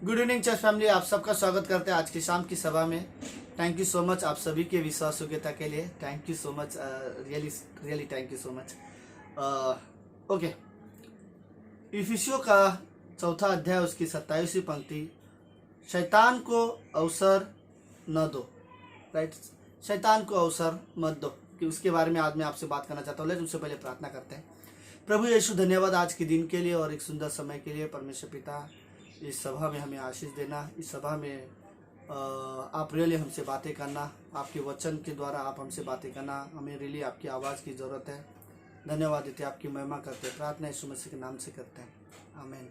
Good evening church family, आप सबका स्वागत करते हैं आज की शाम की सभा में। थैंक यू सो मच आप सभी के विश्वास योग्यता के लिए। Thank you so much, really really thank you so much. Okay, इफिसियों का चौथा अध्याय उसकी 27वीं पंक्ति, शैतान को अवसर न दो। राइट, शैतान को अवसर मत दो, कि उसके बारे में आज मैं आपसे बात करना चाहता हूँ। लेकिन उससे पहले प्रार्थना करते हैं। प्रभु यीशु, धन्यवाद आज के दिन के लिए और एक सुंदर समय के लिए। परमेश्वर पिता, इस सभा में हमें आशीष देना, इस सभा में आप रियली हमसे बातें करना, आपके वचन के द्वारा आप हमसे बातें करना। हमें रियली आपकी आवाज़ की ज़रूरत है। धन्यवाद देते, आपकी महिमा करते हैं। प्रार्थना यीशु मसीह के नाम से करते हैं, आमीन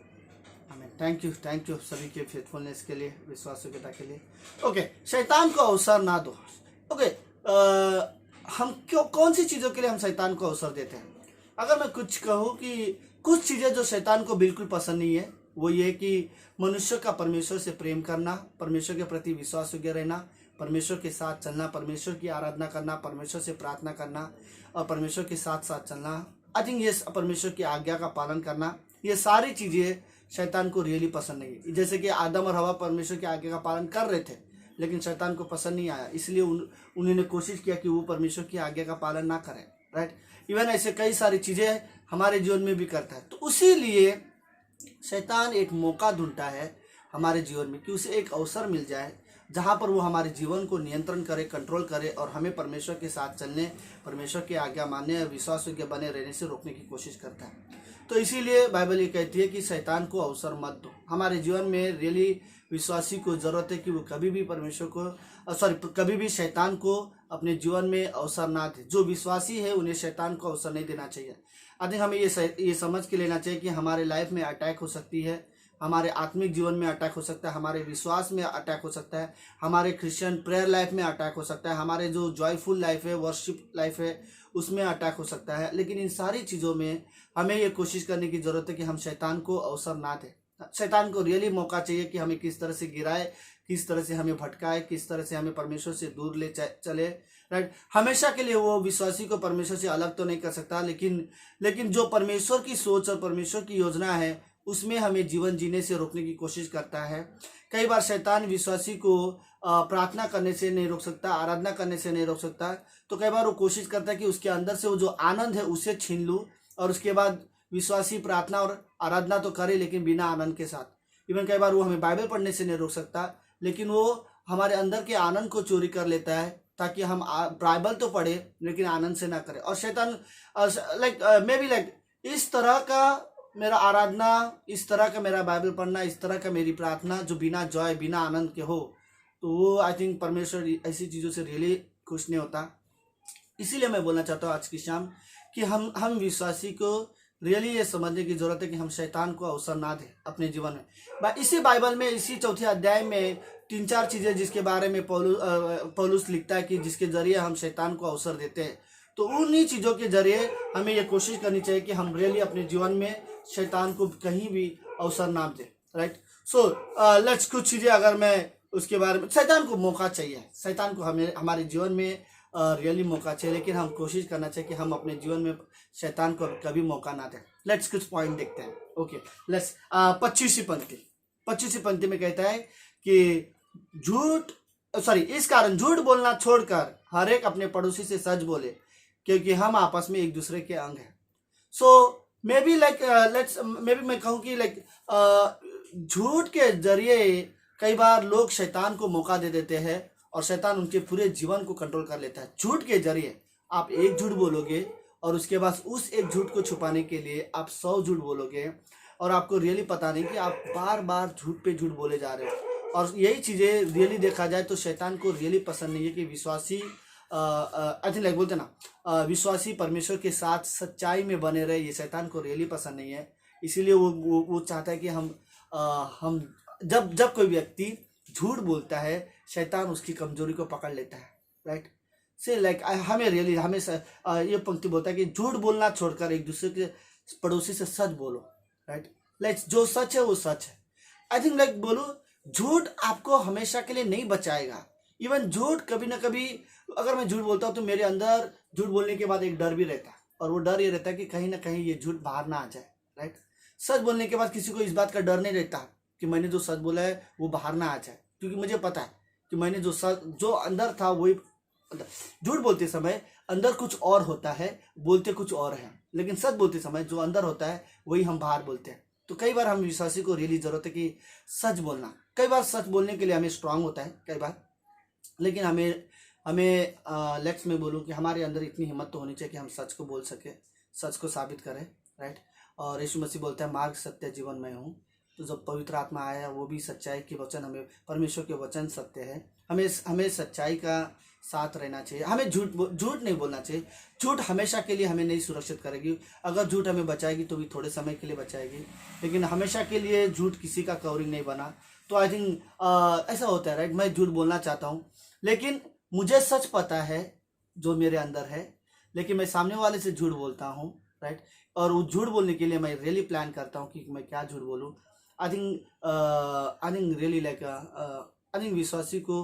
आमीन। थैंक यू सभी के फेथफुलनेस के लिए, विश्वास योग्यता के लिए। ओके, शैतान को अवसर ना दो। ओके, हम कौन सी चीज़ों के लिए हम शैतान को अवसर देते हैं? अगर मैं कुछ कहूँ कि कुछ चीज़ें जो शैतान को बिल्कुल पसंद नहीं है, वो ये कि मनुष्य का परमेश्वर से प्रेम करना, परमेश्वर के प्रति विश्वास योग्य रहना, परमेश्वर के साथ चलना, परमेश्वर की आराधना करना, परमेश्वर से प्रार्थना करना और परमेश्वर के साथ साथ चलना। आई थिंक ये परमेश्वर की आज्ञा का पालन करना, ये सारी चीज़ें शैतान को रियली पसंद नहीं है। जैसे कि आदम और हवा परमेश्वर की आज्ञा का पालन कर रहे थे, लेकिन शैतान को पसंद नहीं आया, इसलिए उन्होंने कोशिश किया कि वो परमेश्वर की आज्ञा का पालन ना करें। राइट, इवन ऐसे कई सारी चीज़ें हमारे जीवन में भी करता है। तो उसी लिए शैतान एक मौका ढूंढता है हमारे जीवन में कि उसे एक अवसर मिल जाए जहाँ पर वो हमारे जीवन को नियंत्रण करे, कंट्रोल करे और हमें परमेश्वर के साथ चलने, परमेश्वर की आज्ञा मानने और विश्वास योग्य बने रहने से रोकने की कोशिश करता है। तो इसीलिए बाइबल ये कहती है कि शैतान को अवसर मत दो। हमारे जीवन में रियली विश्वासी को ज़रूरत है कि वो कभी भी परमेश्वर को कभी भी शैतान को अपने जीवन में अवसर ना दे। जो विश्वासी है उन्हें शैतान को अवसर नहीं देना चाहिए। आई थिंक हमें ये समझ के लेना चाहिए कि हमारे लाइफ में अटैक हो सकती है, हमारे आत्मिक जीवन में अटैक हो सकता है, हमारे विश्वास में अटैक हो सकता है, हमारे क्रिश्चियन प्रेयर लाइफ में अटैक हो सकता है, हमारे जो जॉयफुल लाइफ है, वर्शिप लाइफ है, उसमें अटैक हो सकता है। लेकिन इन सारी चीज़ों में हमें ये कोशिश करने की ज़रूरत है कि हम शैतान को अवसर ना दें। शैतान को रियली मौका चाहिए कि हमें किस तरह से गिराए, किस तरह से हमें भटकाए, किस तरह से हमें परमेश्वर से दूर ले चले। राइट, हमेशा के लिए वो विश्वासी को परमेश्वर से अलग तो नहीं कर सकता, लेकिन जो परमेश्वर की सोच और परमेश्वर की योजना है उसमें हमें जीवन जीने से रोकने की कोशिश करता है। कई बार शैतान विश्वासी को प्रार्थना करने से नहीं रोक सकता, आराधना करने से नहीं रोक सकता। तो कई बार वो कोशिश करता है कि उसके अंदर से वो जो आनंद है उसे छीन लूँ और उसके बाद विश्वासी प्रार्थना और आराधना तो करे लेकिन बिना आनंद के साथ। इवन कई बार वो हमें बाइबल पढ़ने से नहीं रोक सकता, लेकिन वो हमारे अंदर के आनंद को चोरी कर लेता है ताकि हम बाइबल तो पढ़े लेकिन आनंद से ना करें। और शैतान इस तरह का मेरा आराधना, इस तरह का मेरा बाइबल पढ़ना, इस तरह का मेरी प्रार्थना जो बिना जॉय, बिना आनंद के हो, तो वो आई थिंक परमेश्वर ऐसी चीज़ों से रियली खुश नहीं होता। इसीलिए मैं बोलना चाहता हूँ आज की शाम कि हम विश्वासी को रियली ये समझने की जरूरत है कि हम शैतान को अवसर ना दें अपने जीवन में। इसी बाइबल में, इसी चौथे अध्याय में 3-4 चीज़ें जिसके बारे में पौलुस लिखता है कि जिसके जरिए हम शैतान को अवसर देते हैं। तो उन्हीं चीज़ों के जरिए हमें ये कोशिश करनी चाहिए कि हम रियली अपने जीवन में शैतान को कहीं भी अवसर ना दें। राइट, सो लेट्स कुछ चीज़ें अगर मैं उसके बारे में, शैतान को मौका चाहिए, शैतान को हमारे जीवन में रियली मौका चाहिए, लेकिन हम कोशिश करना चाहिए कि हम अपने जीवन में शैतान को कभी मौका ना दें। लेट्स कुछ पॉइंट देखते हैं। ओके, लेट्स 25वीं पंक्ति में कहता है कि इस कारण झूठ बोलना छोड़कर हर एक अपने पड़ोसी से सच बोले, क्योंकि हम आपस में एक दूसरे के अंग हैं। सो मे बी मैं कहूँ कि झूठ के जरिए कई बार लोग शैतान को मौका दे देते हैं और शैतान उनके पूरे जीवन को कंट्रोल कर लेता है। झूठ के जरिए आप एक झूठ बोलोगे और उसके बाद उस एक झूठ को छुपाने के लिए आप 100 झूठ बोलोगे और आपको रियली पता नहीं कि आप बार बार झूठ पे झूठ बोले जा रहे हो। और यही चीज़ें रियली देखा जाए तो शैतान को रियली पसंद नहीं है कि विश्वासी आई थिंक बोलते ना, विश्वासी परमेश्वर के साथ सच्चाई में बने रहे। ये शैतान को रियली पसंद नहीं है। इसीलिए वो चाहता है कि हम जब कोई व्यक्ति झूठ बोलता है, शैतान उसकी कमजोरी को पकड़ लेता है। राइट, से हमें रियली ये पंक्ति बोलता है कि झूठ बोलना छोड़कर एक दूसरे के पड़ोसी से सच बोलो। राइट, जो सच है वो सच है। आई थिंक बोलो, झूठ आपको हमेशा के लिए नहीं बचाएगा। इवन झूठ कभी ना कभी, अगर मैं झूठ बोलता हूँ तो मेरे अंदर झूठ बोलने के बाद एक डर भी रहता है, और वो डर ये रहता है कि कहीं ना कहीं ये झूठ बाहर ना आ जाए। राइट, सच बोलने के बाद किसी को इस बात का डर नहीं रहता कि मैंने जो सच बोला है वो बाहर ना आ जाए, क्योंकि मुझे पता है कि मैंने जो सच जो अंदर था वही झूठ बोलते समय अंदर कुछ और होता है, बोलते कुछ और है, लेकिन सच बोलते समय जो अंदर होता है वही हम बाहर बोलते हैं। तो कई बार हम विश्वासी को रियली जरूरत है कि सच बोलना। कई बार सच बोलने के लिए हमें स्ट्रांग होता है कई बार, लेकिन हमें हमें लेट्स में बोलूँ कि हमारे अंदर इतनी हिम्मत तो होनी चाहिए कि हम सच को बोल सके, सच को साबित करें, राइट। और यीशु मसीह बोलता है मार्ग सत्य जीवन में हूँ। तो जब पवित्र आत्मा आया वो भी सच्चाई के वचन, हमें परमेश्वर के वचन सत्य है, हमें सच्चाई का साथ रहना चाहिए। हमें झूठ नहीं बोलना चाहिए। झूठ हमेशा के लिए हमें नहीं सुरक्षित करेगी। अगर झूठ हमें बचाएगी तो भी थोड़े समय के लिए बचाएगी, लेकिन हमेशा के लिए झूठ किसी का कवरिंग नहीं बना। तो आई थिंक ऐसा होता है, राइट। मैं झूठ बोलना चाहता हूँ, लेकिन मुझे सच पता है जो मेरे अंदर है, लेकिन मैं सामने वाले से झूठ बोलता हूँ, राइट। और वो झूठ बोलने के लिए मैं रियली प्लान करता हूँ कि मैं क्या झूठ बोलूँ। I think really like I think विश्वासी को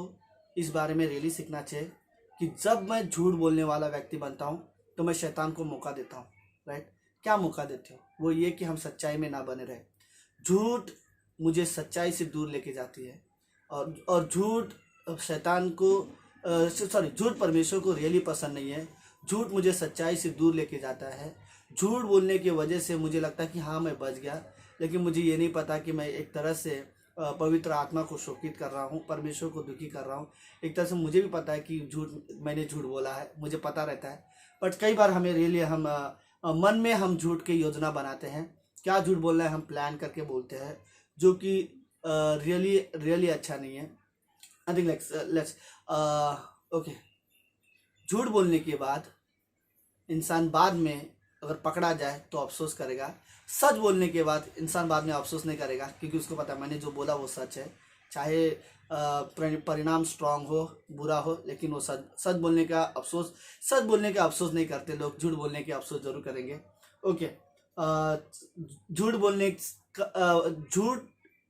इस बारे में रियली सीखना चाहिए कि जब मैं झूठ बोलने वाला व्यक्ति बनता हूँ तो मैं शैतान को मौका देता हूँ, राइट। क्या मौका देते हो? वो ये कि हम सच्चाई में ना बने रहे। झूठ मुझे सच्चाई से दूर लेके जाती है, और झूठ शैतान को झूठ परमेश्वर को रियली पसंद नहीं है। झूठ मुझे सच्चाई से दूर लेके जाता है। झूठ बोलने की वजह से मुझे लगता है कि हाँ मैं बच गया, लेकिन मुझे ये नहीं पता कि मैं एक तरह से पवित्र आत्मा को शोकित कर रहा हूँ, परमेश्वर को दुखी कर रहा हूँ। एक तरह से मुझे भी पता है कि मैंने झूठ बोला है, मुझे पता रहता है। बट कई बार हमें रियली हम मन में हम झूठ की योजना बनाते हैं। क्या झूठ बोलना है हम प्लान करके बोलते हैं, जो कि रियली अच्छा नहीं है। I think let's okay. झूठ बोलने के बाद इंसान बाद में अगर पकड़ा जाए तो अफसोस करेगा। सच बोलने के बाद इंसान बाद में अफसोस नहीं करेगा, क्योंकि उसको पता है मैंने जो बोला वो सच है। चाहे परिणाम स्ट्रांग हो, बुरा हो, लेकिन वो सच बोलने का अफसोस नहीं करते लोग। झूठ बोलने के अफसोस जरूर करेंगे। ओके। झूठ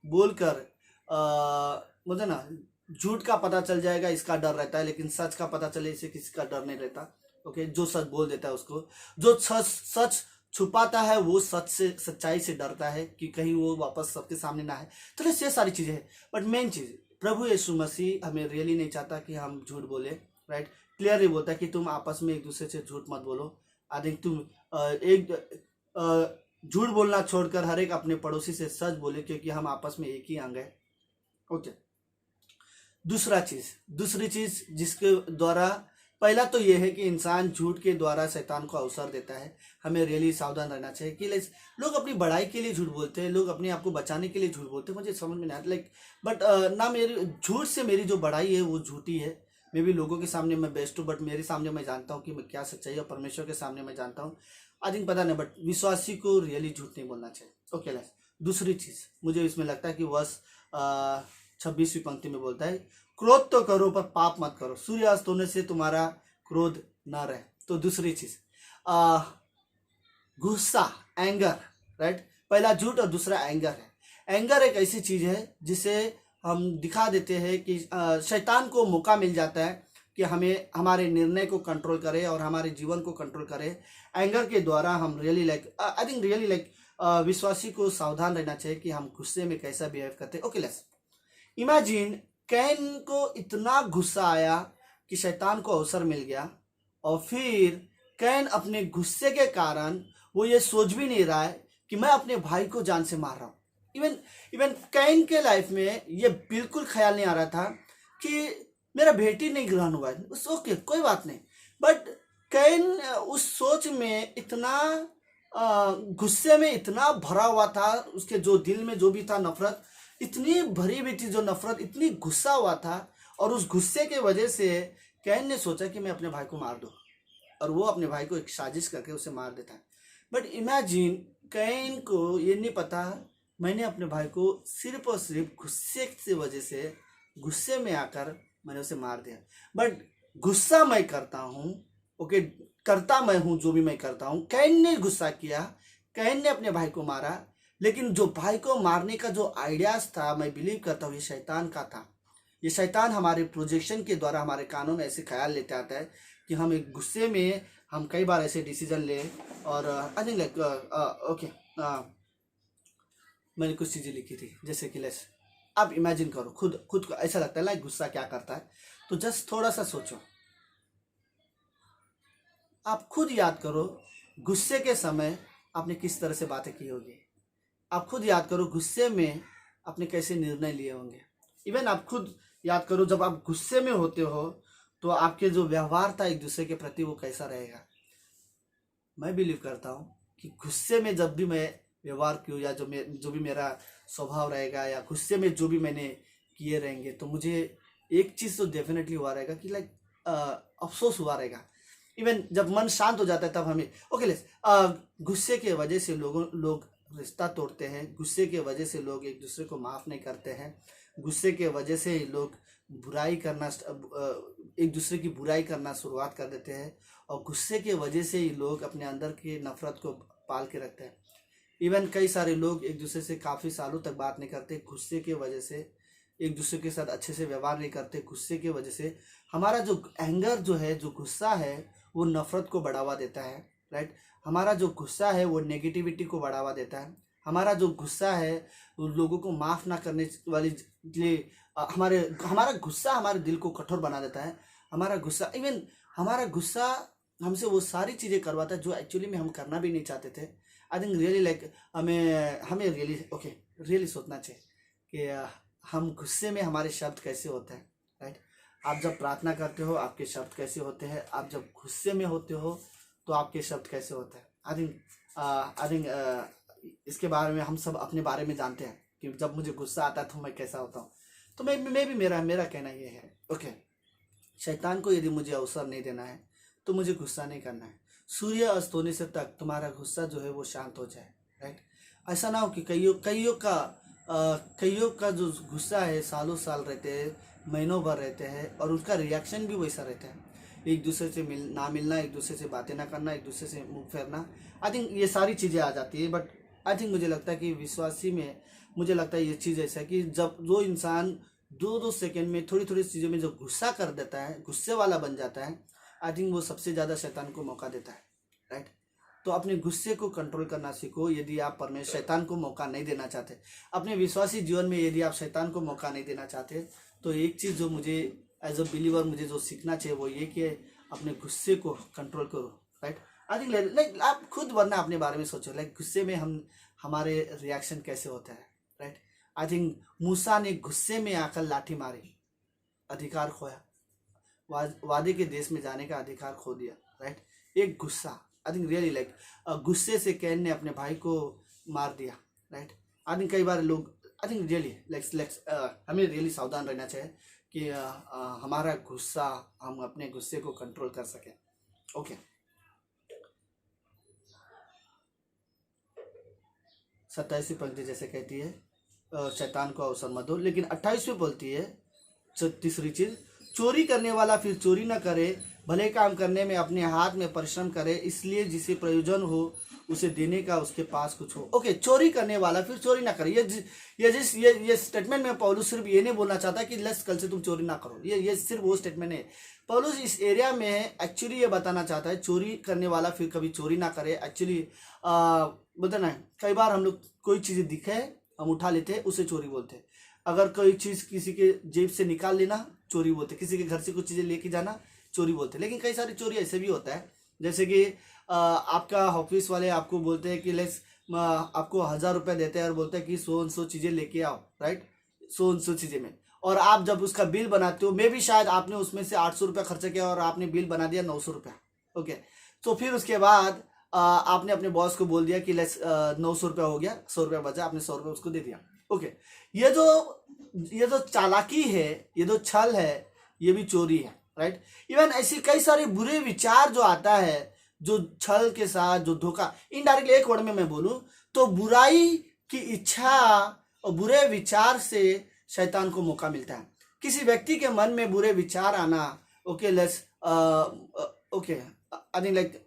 बोलकर मुझे ना झूठ का पता चल जाएगा इसका डर रहता है, लेकिन सच का पता चले इसे किसी का डर नहीं रहता। ओके। जो सच बोल देता है उसको, जो सच छुपाता है वो सच्चाई से डरता है कि कहीं वो वापस सबके सामने ना है। तो ये सारी चीजें हैं, बट मेन चीज प्रभु यीशु मसीह हमें रियली नहीं चाहता कि हम झूठ बोले, राइट। क्लियरली बोलता है कि तुम आपस में एक दूसरे से झूठ मत बोलो। आई थिंक तुम झूठ बोलना छोड़कर हर एक अपने पड़ोसी से सच बोले, क्योंकि हम आपस में एक ही अंग है। ओके। दूसरी चीज जिसके द्वारा, पहला तो यह है कि इंसान झूठ के द्वारा शैतान को अवसर देता है। हमें रियली सावधान रहना चाहिए कि लोग अपनी बड़ाई के लिए झूठ बोलते हैं, लोग अपने आप को बचाने के लिए झूठ बोलते हैं। मुझे समझ में नहीं आता बट ना मेरी झूठ से मेरी जो बड़ाई है वो झूठी है। मे भी लोगों के सामने मैं बेस्ट हूँ, बट मेरे सामने मैं जानता हूँ कि मैं क्या सच्चाई है, और परमेश्वर के सामने मैं जानता हूँ। आई थिंक पता नहीं, बट विश्वासी को रियली झूठ नहीं बोलना चाहिए। ओके। दूसरी चीज मुझे इसमें लगता है कि वर्ष 26वीं पंक्ति में बोलता है, क्रोध तो करो पर पाप मत करो, सूर्यास्त होने से तुम्हारा क्रोध न रहे। तो दूसरी चीज गुस्सा, एंगर, राइट। पहला झूठ और दूसरा एंगर है। एंगर एक ऐसी चीज है जिसे हम दिखा देते हैं कि शैतान को मौका मिल जाता है कि हमें हमारे निर्णय को कंट्रोल करे और हमारे जीवन को कंट्रोल करे। एंगर के द्वारा हम रियली विश्वासी को सावधान रहना चाहिए कि हम गुस्से में कैसा बिहेव करते हैं। ओके। लेट्स इमेजिन कैन को इतना गुस्सा आया कि शैतान को अवसर मिल गया, और फिर कैन अपने गुस्से के कारण वो ये सोच भी नहीं रहा है कि मैं अपने भाई को जान से मार रहा हूँ। इवन कैन के लाइफ में ये बिल्कुल ख्याल नहीं आ रहा था कि मेरा बेटी नहीं ग्रहण हुआ है। ओके, कोई बात नहीं। बट कैन उस सोच में इतना गुस्से में इतना भरा हुआ था, उसके जो दिल में जो भी था नफरत इतनी भरी हुई थी, जो नफरत इतनी गुस्सा हुआ था, और उस गुस्से के वजह से कैन ने सोचा कि मैं अपने भाई को मार दूं, और वो अपने भाई को एक साजिश करके उसे मार देता है। बट इमेजिन कैन को ये नहीं पता मैंने अपने भाई को सिर्फ और सिर्फ गुस्से की वजह से, गुस्से में आकर मैंने उसे मार दिया। बट गुस्सा मैं करता हूँ, ओके, करता मैं हूँ जो भी मैं करता हूँ। कैन ने गुस्सा किया, कैन ने अपने भाई को मारा, लेकिन जो भाई को मारने का जो आइडियाज था, मैं बिलीव करता हूँ ये शैतान का था। ये शैतान हमारे प्रोजेक्शन के द्वारा हमारे कानों में ऐसे ख्याल लेते आता है कि हम एक गुस्से में हम कई बार ऐसे डिसीजन ले। और आई थिंक ओके, मैंने कुछ चीज़ें लिखी थी, जैसे कि लेट्स, आप इमेजिन करो, खुद खुद को ऐसा लगता है लाइक गुस्सा क्या करता है, तो जस्ट थोड़ा सा सोचो, आप खुद याद करो गुस्से के समय आपने किस तरह से बातें की होगी। आप खुद याद करो गुस्से में आपने कैसे निर्णय लिए होंगे। इवन आप खुद याद करो जब आप गुस्से में होते हो तो आपके जो व्यवहार था एक दूसरे के प्रति वो कैसा रहेगा। मैं बिलीव करता हूँ कि गुस्से में जब भी मैं व्यवहार किया या जो भी मेरा स्वभाव रहेगा या गुस्से में जो भी मैंने किए रहेंगे, तो मुझे एक चीज़ तो डेफिनेटली हुआ रहेगा कि लाइक अफसोस हुआ रहेगा। इवन जब मन शांत हो जाता है तब हमें गुस्से के वजह से लोग रिश्ता तोड़ते हैं, गुस्से के वजह से लोग एक दूसरे को माफ़ नहीं करते हैं, गुस्से के वजह से लोग बुराई करना एक दूसरे की बुराई करना शुरुआत कर देते हैं, और गुस्से के वजह से ही लोग अपने अंदर की नफरत को पाल के रखते हैं। इवन कई सारे लोग एक दूसरे से काफ़ी सालों तक बात नहीं करते, गुस्से के वजह से एक दूसरे के साथ अच्छे से व्यवहार नहीं करते। गुस्से की वजह से हमारा जो एंगर जो है, जो गुस्सा है, वो नफ़रत को बढ़ावा देता है, राइट। हमारा जो गुस्सा है वो नेगेटिविटी को बढ़ावा देता है। हमारा जो गुस्सा है वो लोगों को माफ़ ना करने वाली लिए हमारा गुस्सा हमारे दिल को कठोर बना देता है। हमारा गुस्सा हमसे वो सारी चीज़ें करवाता है जो एक्चुअली में हम करना भी नहीं चाहते थे। आई थिंक रियली लाइक हमें रियली सोचना चाहिए कि हम गुस्से में हमारे शब्द कैसे होते हैं, राइट। आप जब प्रार्थना करते हो आपके शब्द कैसे होते हैं, आप जब गुस्से में होते हो तो आपके शब्द कैसे होते हैं। आई थिंक इसके बारे में हम सब अपने बारे में जानते हैं कि जब मुझे गुस्सा आता है तो मैं कैसा होता हूँ। तो मैं भी मेरा कहना ये है, शैतान को यदि मुझे अवसर नहीं देना है तो मुझे गुस्सा नहीं करना है। सूर्य अस्त होने से तक तुम्हारा गुस्सा जो है वो शांत हो जाए, राइट। ऐसा ना हो कि कईयों का जो गुस्सा है सालों साल रहते हैं, महीनों भर रहते हैं, और उसका रिएक्शन भी वैसा रहता है। एक दूसरे से ना मिलना, एक दूसरे से बातें ना करना, एक दूसरे से मुंह फेरना। आई थिंक ये सारी चीज़ें आ जाती है। बट आई थिंक मुझे लगता है कि विश्वासी में मुझे लगता है ये चीज़ ऐसा है कि जब जो इंसान 2-2 सेकंड में थोड़ी थोड़ी चीज़ों में जो गुस्सा कर देता है, गुस्से वाला बन जाता है, आई थिंक वो सबसे ज़्यादा शैतान को मौका देता है, राइट। तो अपने गुस्से को कंट्रोल करना सीखो। यदि आप शैतान को मौका नहीं देना चाहते, अपने विश्वासी जीवन में यदि आप शैतान को मौका नहीं देना चाहते, तो एक चीज़ जो मुझे एज अ बिलीवर मुझे जो सीखना चाहिए वो ये कि अपने गुस्से को कंट्रोल करो, राइट। आई थिंक लाइक आप खुद वरना अपने बारे में सोचो, लाइक गुस्से में हमारे रिएक्शन कैसे होता है, राइट। आई थिंक मूसा ने गुस्से में आकर लाठी मारी, अधिकार खोया, वादे के देश में जाने का अधिकार खो दिया, राइट। एक गुस्सा, आई थिंक रियली लाइक गुस्से से कैन ने अपने भाई को मार दिया, राइट। आई थिंक कई बार लोग आई थिंक रियली लाइक हमें रियली सावधान रहना चाहिए कि हमारा गुस्सा, हम अपने गुस्से को कंट्रोल कर सकें। ओके 27वीं पंक्ति जैसे कहती है शैतान को अवसर मत दो, लेकिन 28वीं बोलती है तीसरी चीज, चोरी करने वाला फिर चोरी न करे, भले काम करने में अपने हाथ में परिश्रम करे, इसलिए जिसे प्रयोजन हो उसे देने का उसके पास कुछ हो। ओके, चोरी करने वाला फिर चोरी ना करे। ये स्टेटमेंट में पौलुस सिर्फ ये नहीं बोलना चाहता कि लेट्स कल से तुम चोरी ना करो, ये सिर्फ वो स्टेटमेंट है। पौलुस इस एरिया में एक्चुअली ये बताना चाहता है चोरी करने वाला फिर कभी चोरी ना करे। एक्चुअली बोलते ना, कई बार हम लोग कोई चीज़ दिखे हम उठा लेते हैं, उसे चोरी बोलते हैं। अगर कोई चीज़ किसी के जेब से निकाल लेना चोरी बोलते, किसी के घर से कुछ चीज़ें लेके जाना चोरी बोलते। लेकिन कई सारी चोरी ऐसे भी होता है, जैसे कि आपका ऑफिस वाले आपको बोलते हैं कि लेट्स आपको 1000 रुपये देते हैं और बोलते हैं कि 100 चीज़ें लेके आओ, राइट, 100 चीज़ें में। और आप जब उसका बिल बनाते हो, मे भी शायद आपने उसमें से 800 रुपया खर्चा किया और आपने बिल बना दिया 900 रुपया। ओके, तो फिर उसके बाद आपने अपने बॉस को बोल दिया कि लेट्स 900 रुपया हो गया, 100 रुपया बचा, आपने 100 रुपया उसको दे दिया। ओके, ये जो चालाकी है, ये जो छल है, ये भी चोरी है, राइट। इवन ऐसी कई सारे बुरे विचार जो आता है, जो छल के साथ, जो धोखा, इनडायरेक्टली एक वर्ड में मैं बोलूं तो बुराई की इच्छा और बुरे विचार से शैतान को मौका मिलता है। किसी व्यक्ति के मन में बुरे विचार आना, okay let's okay I think like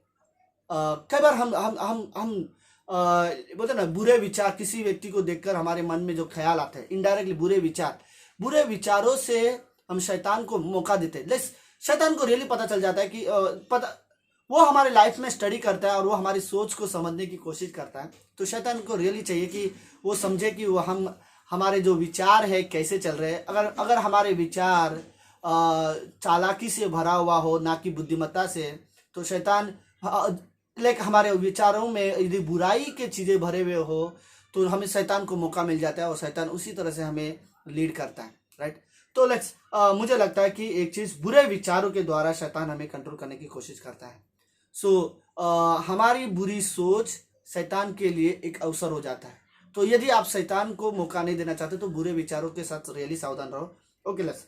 कई बार हम बोलते ना, बुरे विचार किसी व्यक्ति को देखकर हमारे मन में जो ख्याल आते हैं, इनडायरेक्टली बुरे विचारों से हम शैतान को मौका देते हैं। लेट्स शैतान को रियली पता चल जाता है कि वो हमारे लाइफ में स्टडी करता है और वो हमारी सोच को समझने की कोशिश करता है। तो शैतान को रियली चाहिए कि वो समझे कि वो हमारे जो विचार है कैसे चल रहे हैं। अगर अगर हमारे विचार चालाकी से भरा हुआ हो, ना कि बुद्धिमत्ता से, तो शैतान लाइक हमारे विचारों में यदि बुराई के चीज़ें भरे हुए हो तो हमें शैतान को मौका मिल जाता है और शैतान उसी तरह से हमें लीड करता है, राइट। तो लेट्स मुझे लगता है कि एक चीज़, बुरे विचारों के द्वारा शैतान हमें कंट्रोल करने की कोशिश करता है। हमारी बुरी सोच शैतान के लिए एक अवसर हो जाता है। तो यदि आप शैतान को मौका नहीं देना चाहते तो बुरे विचारों के साथ रियली सावधान रहो। ओके लेट्स,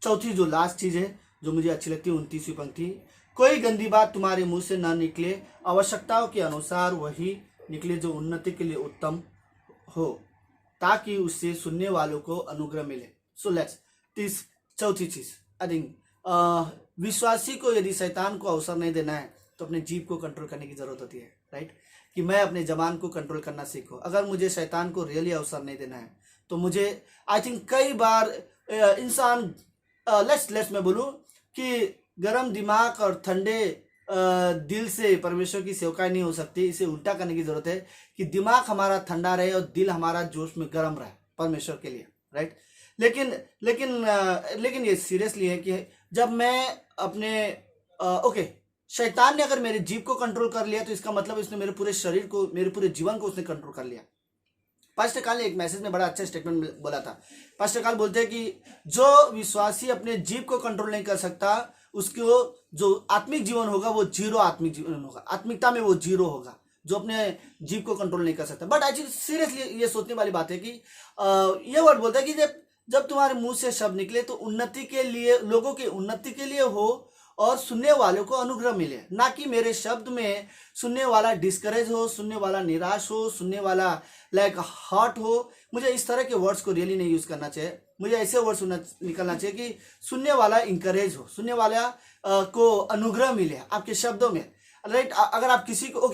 चौथी जो लास्ट चीज़ है जो मुझे अच्छी लगती है, 29वीं पंक्ति, कोई गंदी बात तुम्हारे मुंह से न निकले, आवश्यकताओं के अनुसार वही निकले जो उन्नति के लिए उत्तम हो, ताकि उससे सुनने वालों को अनुग्रह मिले। सो लेट्स, चौथी चीज आई थिंक विश्वासी को यदि शैतान को अवसर नहीं देना है तो अपने जीभ को कंट्रोल करने की जरूरत होती है, राइट। कि मैं अपने जबान को कंट्रोल करना सीखूं। अगर मुझे शैतान को रियली अवसर नहीं देना है तो मुझे आई थिंक कई बार इंसान लेट्स मैं बोलूं कि गर्म दिमाग और ठंडे दिल से परमेश्वर की सेवकाई नहीं हो सकती। इसे उल्टा करने की जरूरत है कि दिमाग हमारा ठंडा रहे और दिल हमारा जोश में गर्म रहे परमेश्वर के लिए, राइट। लेकिन ये सीरियसली है कि जब मैं अपने ओके, शैतान ने अगर मेरे जीव को कंट्रोल कर लिया तो इसका मतलब उसने मेरे पूरे शरीर को, मेरे पूरे जीवन को उसने कंट्रोल कर लिया। पास्टर काल ने एक मैसेज में बड़ा अच्छा स्टेटमेंट बोला था। पास्टर काल बोलते हैं कि जो विश्वासी अपने जीव को कंट्रोल नहीं कर सकता उसको जो आत्मिक जीवन होगा वो जीरो आत्मिक जीवन होगा, आत्मिकता में वो जीरो होगा, जो अपने जीव को कंट्रोल नहीं कर सकता। बट एक्चुअली सीरियसली ये सोचने वाली बात है कि ये वर्ड बोलता है कि जब तुम्हारे मुंह से शब्द निकले तो उन्नति के लिए, लोगों की उन्नति के लिए हो और सुनने वालों को अनुग्रह मिले, ना कि मेरे शब्द में सुनने वाला डिस्करेज हो, सुनने वाला निराश हो, सुनने वाला लाइक हर्ट हो। मुझे इस तरह के वर्ड्स को रियली नहीं यूज करना चाहिए। मुझे ऐसे वर्ड्स निकलना चाहिए कि सुनने वाला इंकरेज हो, सुनने वाला को अनुग्रह मिले आपके शब्दों में, राइट। अगर आप किसी को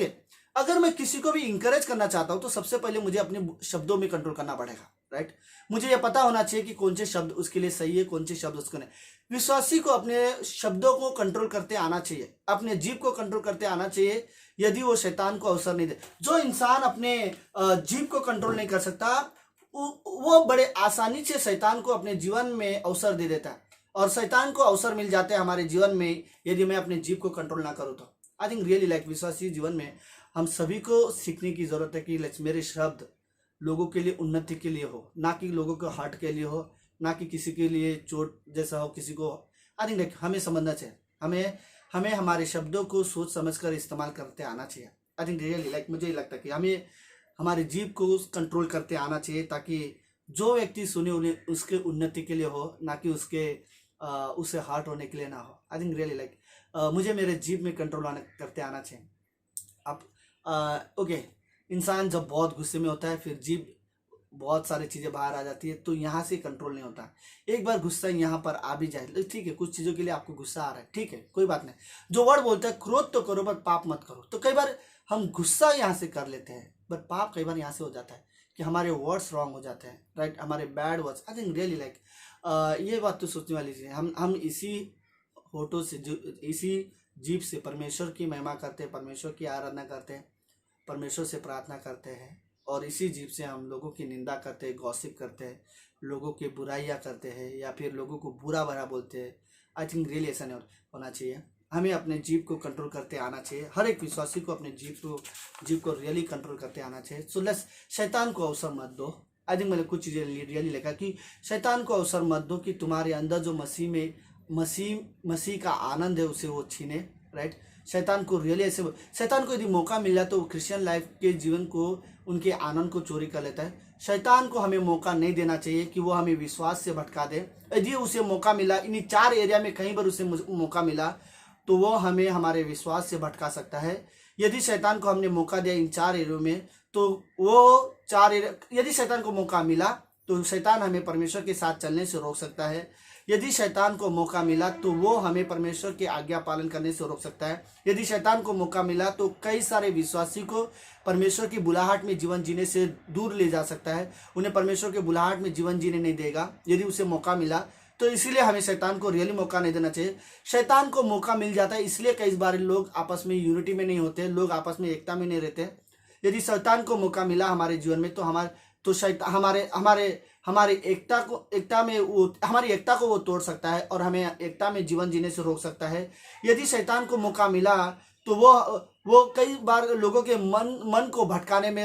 अगर मैं किसी को भी इंकरेज करना चाहता हूं तो सबसे पहले मुझे अपने शब्दों में कंट्रोल करना पड़ेगा, राइट। मुझे यह पता होना चाहिए कि कौन से शब्द उसके लिए सही है, कौन से शब्द उसको नहीं। विश्वासी को अपने शब्दों को कंट्रोल करते आना चाहिए, अपने जीव को कंट्रोल करते आना चाहिए, यदि वो शैतान को अवसर नहीं दे। जो इंसान अपने जीव को कंट्रोल नहीं कर सकता वो बड़े आसानी से शैतान को अपने जीवन में अवसर दे देता है, और शैतान को अवसर मिल जाते हैं हमारे जीवन में यदि मैं अपने जीव को कंट्रोल ना करूँ तो। आई थिंक रियली लाइक विश्वासी जीवन में हम सभी को सीखने की जरूरत है कि मेरे शब्द लोगों के लिए उन्नति के लिए हो, ना कि लोगों को हार्ट के लिए हो, ना कि किसी के लिए चोट जैसा हो किसी को। आई थिंक लाइक हमें समझना चाहिए, हमें हमारे शब्दों को सोच समझकर इस्तेमाल करते आना चाहिए। आई थिंक रियली लाइक मुझे लगता है कि हमें हमारे जीव को कंट्रोल करते आना चाहिए ताकि जो व्यक्ति सुने उन्हें उसके उन्नति के लिए हो, ना कि उसे हार्ट होने के लिए ना हो। आई थिंक रियली लाइक मुझे मेरे जीव में कंट्रोल करते आना चाहिए। अब ओके, इंसान जब बहुत गुस्से में होता है फिर जीभ बहुत सारी चीज़ें बाहर आ जाती है, तो यहाँ से कंट्रोल नहीं होता। एक बार गुस्सा यहाँ पर आ भी जाए तो ठीक है, कुछ चीज़ों के लिए आपको गुस्सा आ रहा है, ठीक है, कोई बात नहीं। जो वर्ड बोलता है क्रोध तो करो पर पाप मत करो, तो कई बार हम गुस्सा यहाँ से कर लेते हैं बट पाप कई बार यहाँ से हो जाता है कि हमारे वर्ड्स रॉन्ग हो जाते हैं, राइट, हमारे bad words. I think really like ये बात तो सोचने वाली चीज़ है। हम इसी होठों से, इसी जीभ से परमेश्वर की महिमा करते हैं, परमेश्वर की आराधना करते हैं, परमेश्वर से प्रार्थना करते हैं, और इसी जीव से हम लोगों की निंदा करते हैं, गॉसिप करते हैं, लोगों की बुराइयां करते हैं या फिर लोगों को बुरा भरा बोलते हैं। आई थिंक रियली ऐसा नहीं होना चाहिए। हमें अपने जीव को कंट्रोल करते आना चाहिए। हर एक विश्वासी को अपने जीव को रियली कंट्रोल करते आना चाहिए। सो लेट्स, शैतान को अवसर मत दो। आई थिंक मैंने कुछ चीज़ें रियली लिखा कि शैतान को अवसर मत दो कि तुम्हारे अंदर जो मसीह का आनंद है उसे वो छीने, राइट। शैतान को रियली ऐसे, शैतान को यदि मौका मिल जाए तो क्रिश्चियन लाइफ के जीवन को, उनके आनंद को चोरी कर लेता है। शैतान को हमें मौका नहीं देना चाहिए कि वो हमें विश्वास से भटका दे। यदि उसे मौका मिला, इन्हीं 4 एरिया में कहीं पर उसे मौका मिला तो वो हमें हमारे विश्वास से भटका सकता है। यदि शैतान को हमने मौका दिया इन 4 एरियो में तो वो 4 एरिया, यदि शैतान को मौका मिला तो शैतान हमें परमेश्वर के साथ चलने से रोक सकता है। यदि शैतान को मौका मिला तो वो हमें परमेश्वर की आज्ञा पालन करने से रोक सकता है। यदि शैतान को मौका मिला तो कई सारे विश्वासी को परमेश्वर की बुलाहट में जीवन जीने से दूर ले जा सकता है, उन्हें परमेश्वर के बुलाहट में जीवन जीने नहीं देगा। यदि उसे मौका मिला तो इसीलिए हमें शैतान को रियली मौका नहीं देना चाहिए। शैतान को मौका मिल जाता है, इसलिए कई बार लोग आपस में यूनिटी में नहीं होते, लोग आपस में एकता में नहीं रहते। यदि शैतान को मौका मिला हमारे जीवन में, तो शैतान हमारे एकता को वो तोड़ सकता है और हमें एकता में जीवन जीने से रोक सकता है। यदि शैतान को मौका मिला तो वो कई बार लोगों के मन को भटकाने में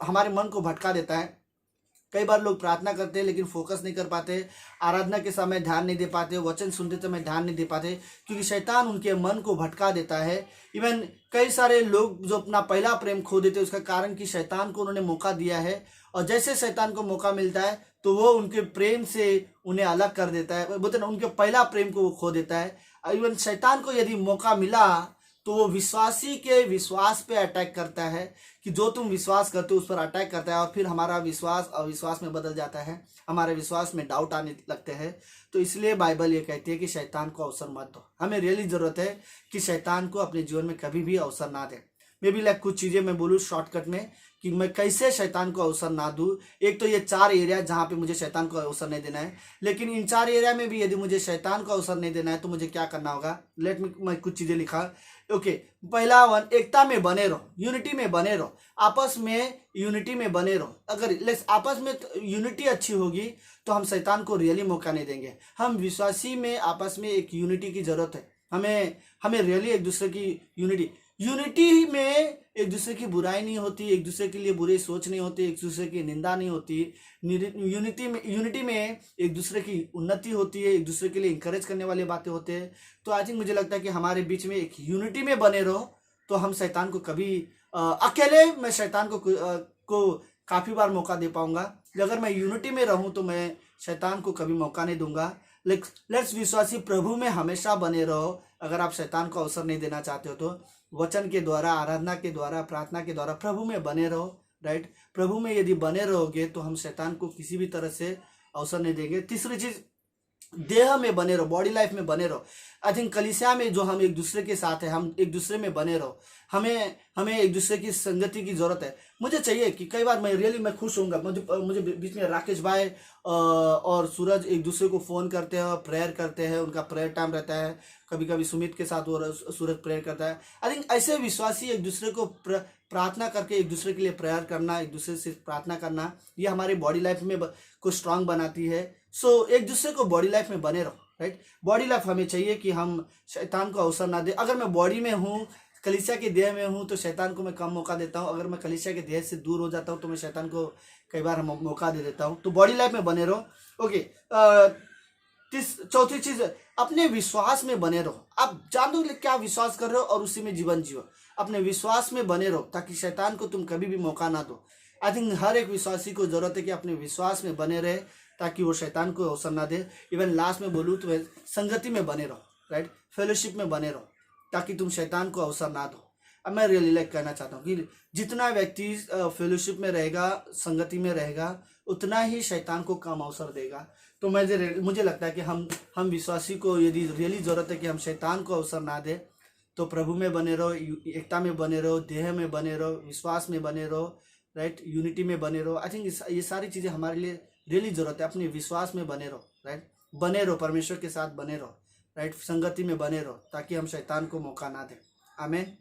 हमारे मन को भटका देता है। कई बार लोग प्रार्थना करते हैं लेकिन फोकस नहीं कर पाते, आराधना के समय ध्यान नहीं दे पाते, वचन सुनते समय ध्यान नहीं दे पाते, क्योंकि शैतान उनके मन को भटका देता है। इवन कई सारे लोग जो अपना पहला प्रेम खो देते हैं, उसका कारण कि शैतान को उन्होंने मौका दिया है, और जैसे शैतान को मौका मिलता है तो वो उनके प्रेम से उन्हें अलग कर देता है, बोलते ना उनके पहला प्रेम को वो खो देता है। इवन शैतान को यदि मौका मिला तो वो विश्वासी के विश्वास पे अटैक करता है, कि जो तुम विश्वास करते हो उस पर अटैक करता है, और फिर हमारा विश्वास अविश्वास में बदल जाता है, हमारे विश्वास में डाउट आने लगते हैं। तो इसलिए बाइबल ये कहती है कि शैतान को अवसर मत दो। हमें रियली ज़रूरत है कि शैतान को अपने जीवन में कभी भी अवसर ना दे। मे बी लाइक कुछ चीज़ें मैं बोलूँ शॉर्टकट में कि मैं कैसे शैतान को अवसर ना दूँ। एक तो ये 4 एरिया जहाँ पे मुझे शैतान को अवसर नहीं देना है, लेकिन इन 4 एरिया में भी यदि मुझे शैतान को अवसर नहीं देना है तो मुझे क्या करना होगा। मैं कुछ चीज़ें लिखा। ओके, पहला 1, एकता में बने रहो, यूनिटी में बने रहो, आपस में यूनिटी में बने रहो। अगर आपस में यूनिटी अच्छी होगी तो हम शैतान को रियली मौका नहीं देंगे। हम विश्वासी में आपस में एक यूनिटी की जरूरत है। हमें रियली एक दूसरे की यूनिटी में एक दूसरे की बुराई नहीं होती, एक दूसरे के लिए बुरी सोच नहीं होती, एक दूसरे की निंदा नहीं होती। यूनिटी में एक दूसरे की उन्नति होती है, एक दूसरे के लिए इंकरेज करने वाली बातें होते हैं। तो आई थिंक मुझे लगता है कि हमारे बीच में एक यूनिटी में बने रहो तो हम शैतान को कभी अकेले मैं शैतान को काफ़ी बार मौका दे पाऊंगा। अगर मैं यूनिटी में रहूं तो मैं शैतान को कभी मौका नहीं दूंगा। लेट्स विश्वासी प्रभु में हमेशा बने रहो। अगर आप शैतान को अवसर नहीं देना चाहते हो तो वचन के द्वारा, आराधना के द्वारा, प्रार्थना के द्वारा प्रभु में बने रहो। राइट, प्रभु में यदि बने रहोगे तो हम शैतान को किसी भी तरह से अवसर नहीं देंगे। तीसरी चीज, देह में बने रहो, बॉडी लाइफ में बने रहो। आई थिंक कलीसिया में जो हम एक दूसरे के साथ है, हम एक दूसरे में बने रहो। हमें एक दूसरे की संगति की जरूरत है। मुझे चाहिए कि कई बार मैं खुश होऊंगा, मुझे बीच में राकेश भाई और सूरज एक दूसरे को फ़ोन करते हैं, प्रेयर करते हैं, उनका प्रेयर टाइम रहता है। कभी कभी सुमित के साथ वो सूरज प्रेयर करता है। आई थिंक ऐसे विश्वासी एक दूसरे को प्रार्थना करके एक दूसरे के लिए प्रेयर करना, एक दूसरे से प्रार्थना करना, ये हमारे बॉडी लाइफ में को स्ट्रांग बनाती है। सो एक दूसरे को बॉडी लाइफ में बने रहो। राइट, बॉडी लाइफ हमें चाहिए कि हम शैतान को अवसर ना दे। अगर मैं बॉडी में हूँ, कलीसिया के देह में हूँ, तो शैतान को मैं कम मौका देता हूँ। अगर मैं कलीसिया के देह से दूर हो जाता हूँ तो मैं शैतान को कई बार मौका दे देता हूँ। तो बॉडी लाइफ में बने रहो। ओके, चौथी चीज, अपने विश्वास में बने रहो। आप जान दो क्या विश्वास कर रहे हो और उसी में जीवन जियो। अपने विश्वास में बने रहो ताकि शैतान को तुम कभी भी मौका ना दो। आई थिंक हर एक विश्वासी को जरूरत है कि अपने विश्वास में बने रहे ताकि वो शैतान को अवसर ना दे। इवन लास्ट में बोलूँ तो संगति में बने रहो। राइट, फेलोशिप में बने रहो ताकि तुम शैतान को अवसर ना दो। अब मैं रियली लाइक कहना चाहता हूँ कि जितना व्यक्ति फेलोशिप में रहेगा, संगति में रहेगा, उतना ही शैतान को कम अवसर देगा। तो मुझे लगता है कि हम विश्वासी को यदि रियली ज़रूरत है कि हम शैतान को अवसर ना दे, तो प्रभु में बने रहो, एकता में बने रहो, देह में बने रहो, विश्वास में बने रहो। राइट, यूनिटी में बने रहो। आई थिंक ये सारी चीज़ें हमारे लिए रियली ज़रूरत है। अपने विश्वास में बने रहो। राइट, बने रहो, परमेश्वर के साथ बने रहो। राइट, संगति में बने रहो ताकि हम शैतान को मौका ना दें। आमीन,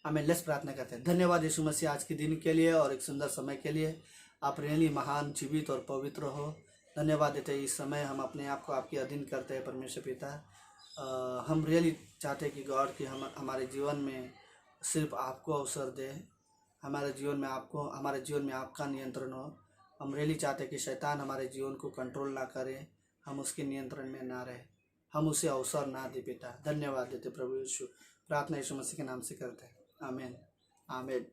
आमीन। लेट्स प्रार्थना करते हैं। धन्यवाद यीशु मसीह आज के दिन के लिए और एक सुंदर समय के लिए। आप रियली महान, जीवित और पवित्र हो। धन्यवाद देते हैं इस समय हम अपने आप को आपके अधीन करते हैं परमेश्वर पिता। हम रियली चाहते हैं कि गॉड कि हम हमारे जीवन में सिर्फ आपको अवसर दे, हमारे जीवन में आपका नियंत्रण हो। हम रियली चाहते हैं कि शैतान हमारे जीवन को कंट्रोल ना करे, हम उसके नियंत्रण में ना रहे, हम उसे अवसर ना दे पिता। धन्यवाद देते प्रभु यीशु। प्रार्थना यीशु मसीह के नाम से करते हैं। आमीन, आमीन।